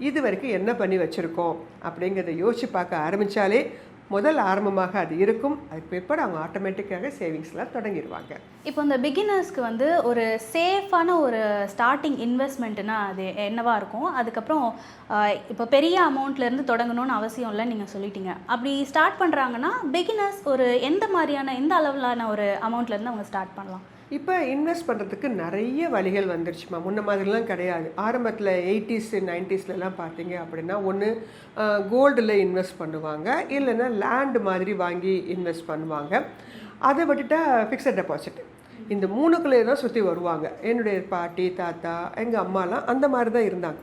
இது வரைக்கும் என்ன பண்ணி வச்சுருக்கோம் அப்படிங்கிறத யோசித்து பார்க்க ஆரம்பித்தாலே முதல் ஆரம்பமாக அது இருக்கும். அதுக்கு பிற்பாடு அவங்க ஆட்டோமேட்டிக்காக சேவிங்ஸ்லாம் தொடங்கிடுவாங்க. இப்போ இந்த பிகினர்ஸ்க்கு வந்து ஒரு சேஃபான ஒரு ஸ்டார்டிங் இன்வெஸ்ட்மெண்ட்னா அது என்னவா இருக்கும்? அதுக்கப்புறம் இப்போ பெரிய அமௌண்ட்லேருந்து தொடங்கணும்னு அவசியம் இல்லை, நீங்கள் சொல்லிட்டீங்க. அப்படி ஸ்டார்ட் பண்ணுறாங்கன்னா பிகினர்ஸ் ஒரு எந்த அளவிலான ஒரு அமௌண்ட்லேருந்து அவங்க ஸ்டார்ட் பண்ணலாம்? இப்போ இன்வெஸ்ட் பண்ணுறதுக்கு நிறைய வழிகள் வந்துருச்சுமா. முன்ன மாதிரிலாம் கிடையாது. ஆரம்பத்தில் 80s 90ஸ்லாம் பார்த்தீங்க அப்படின்னா ஒன்று கோல்டில் இன்வெஸ்ட் பண்ணுவாங்க, இல்லைன்னா லேண்டு மாதிரி வாங்கி இன்வெஸ்ட் பண்ணுவாங்க. அதை விட்டுட்டா ஃபிக்ஸட் டெபாசிட். இந்த மூணுக்குள்ளே தான் சுற்றி வருவாங்க. என்னுடைய பாட்டி தாத்தா எங்கள் அம்மாலாம் அந்த மாதிரி தான் இருந்தாங்க.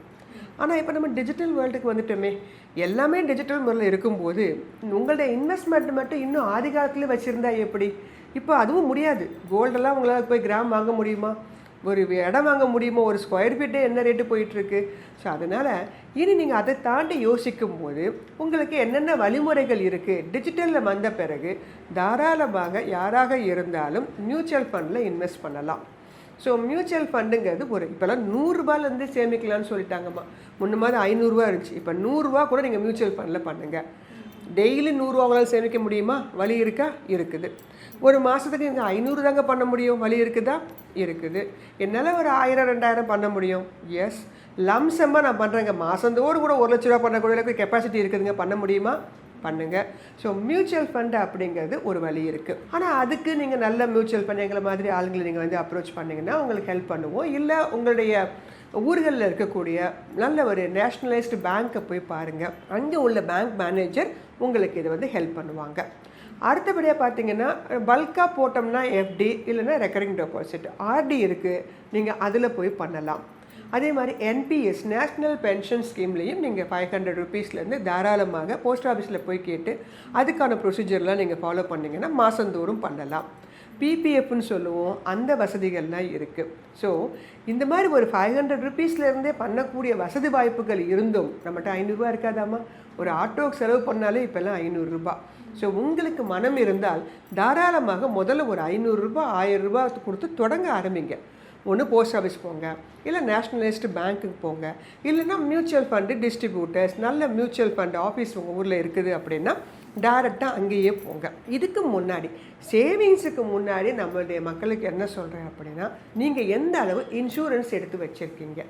ஆனால் இப்போ நம்ம டிஜிட்டல் வேர்ல்டுக்கு வந்துட்டோமே, எல்லாமே டிஜிட்டல் முறையில் இருக்கும்போது உங்களுடைய இன்வெஸ்ட்மெண்ட் மட்டும் இன்னும் ஆதி காலத்தில் வச்சுருந்தா எப்படி? இப்போ அதுவும் முடியாது. கோல்டெல்லாம் உங்களால் போய் கிராம் வாங்க முடியுமா? ஒரு இடம் வாங்க முடியுமா? ஒரு ஸ்கொயர் ஃபீட்டே என்ன ரேட்டு போயிட்டுருக்கு. ஸோ அதனால் இனி நீங்கள் அதை தாண்டி யோசிக்கும் போது உங்களுக்கு என்னென்ன வழிமுறைகள் இருக்குது டிஜிட்டலில் வந்த பிறகு தாராளமாக யாராக இருந்தாலும் மியூச்சுவல் ஃபண்டில் இன்வெஸ்ட் பண்ணலாம். ஸோ மியூச்சுவல் ஃபண்டுங்கிறது இப்போல்லாம் 100 ரூபாயிலேருந்து சேமிக்கலாம்னு சொல்லிட்டாங்கம்மா. முன்ன மாதிரி 500 இருந்துச்சு. இப்போ 100 ரூபா கூட நீங்கள் மியூச்சுவல் ஃபண்டில் பண்ணுங்கள். டெய்லி 100 ரூபா உங்களால் சேமிக்க முடியுமா? வழி இருக்கா? இருக்குது. ஒரு மாதத்துக்கு நீங்கள் 500 தாங்க பண்ண முடியும். வழி இருக்குதா? இருக்குது. என்னால் ஒரு 1000 2000 பண்ண முடியும். எஸ், லம்சமாக நான் பண்ணுறேங்க. மாதந்தோடு கூட 1 லட்ச ரூபா பண்ணக்கூடிய கெப்பாசிட்டி இருக்குதுங்க. பண்ண முடியுமா? பண்ணுங்க. ஸோ மியூச்சுவல் ஃபண்டு அப்படிங்கிறது ஒரு வழி இருக்குது. ஆனால் அதுக்கு நீங்கள் நல்ல மியூச்சுவல் ஃபண்ட் எங்களை மாதிரி ஆளுங்களை நீங்கள் வந்து அப்ரோச் பண்ணிங்கன்னா உங்களுக்கு ஹெல்ப் பண்ணுவோம். இல்லை உங்களுடைய ஊர்களில் இருக்கக்கூடிய நல்ல ஒரு நேஷ்னலைஸ்டு பேங்க்கை போய் பாருங்கள். அங்கே உள்ள பேங்க் மேனேஜர் உங்களுக்கு இதை வந்து ஹெல்ப் பண்ணுவாங்க. அடுத்தபடியாக பார்த்தீங்கன்னா பல்காக போட்டோம்னா எஃப்டி இல்லைன்னா ரெக்கரிங் டெபாசிட் ஆர்டி இருக்குது. நீங்கள் அதில் போய் பண்ணலாம். அதே மாதிரி என்பிஎஸ் நேஷ்னல் பென்ஷன் ஸ்கீம்லேயும் நீங்கள் 500 ருபீஸ்லேருந்து தாராளமாக போஸ்ட் ஆஃபீஸில் போய் கேட்டு அதுக்கான ப்ரொசீஜர்லாம் நீங்கள் ஃபாலோ பண்ணிங்கன்னா மாதந்தோறும் பண்ணலாம். பிபிஎஃப்னு சொல்லுவோம், அந்த வசதிகள்லாம் இருக்குது. ஸோ இந்த மாதிரி ஒரு 500 ருபீஸ்லேருந்தே பண்ணக்கூடிய வசதி வாய்ப்புகள் இருந்தும் நம்மகிட்ட 500 ரூபா இருக்காதாம்மா? ஒரு ஆட்டோக்கு செலவு பண்ணாலே இப்போல்லாம் 500 ரூபா. ஸோ உங்களுக்கு மனம் இருந்தால் தாராளமாக முதல்ல ஒரு 500 ரூபா 1000 ரூபா கொடுத்து தொடங்க ஆரம்பிங்க. ஒன்று போஸ்ட் ஆஃபீஸ் போங்க, இல்லை நேஷ்னலைஸ்டு பேங்க்குக்கு போங்க, இல்லைன்னா மியூச்சுவல் ஃபண்டு டிஸ்ட்ரிபியூட்டர்ஸ் நல்ல மியூச்சுவல் ஃபண்ட் ஆஃபீஸ் உங்கள் ஊரில் இருக்குது அப்படின்னா டைரெக்டாக அங்கேயே போங்க. இதுக்கு முன்னாடி சேவிங்ஸுக்கு முன்னாடி நம்மளுடைய மக்களுக்கு என்ன சொல்கிறேன் அப்படின்னா, நீங்கள் எந்த அளவு இன்சூரன்ஸ் எடுத்து வச்சுருக்கீங்க,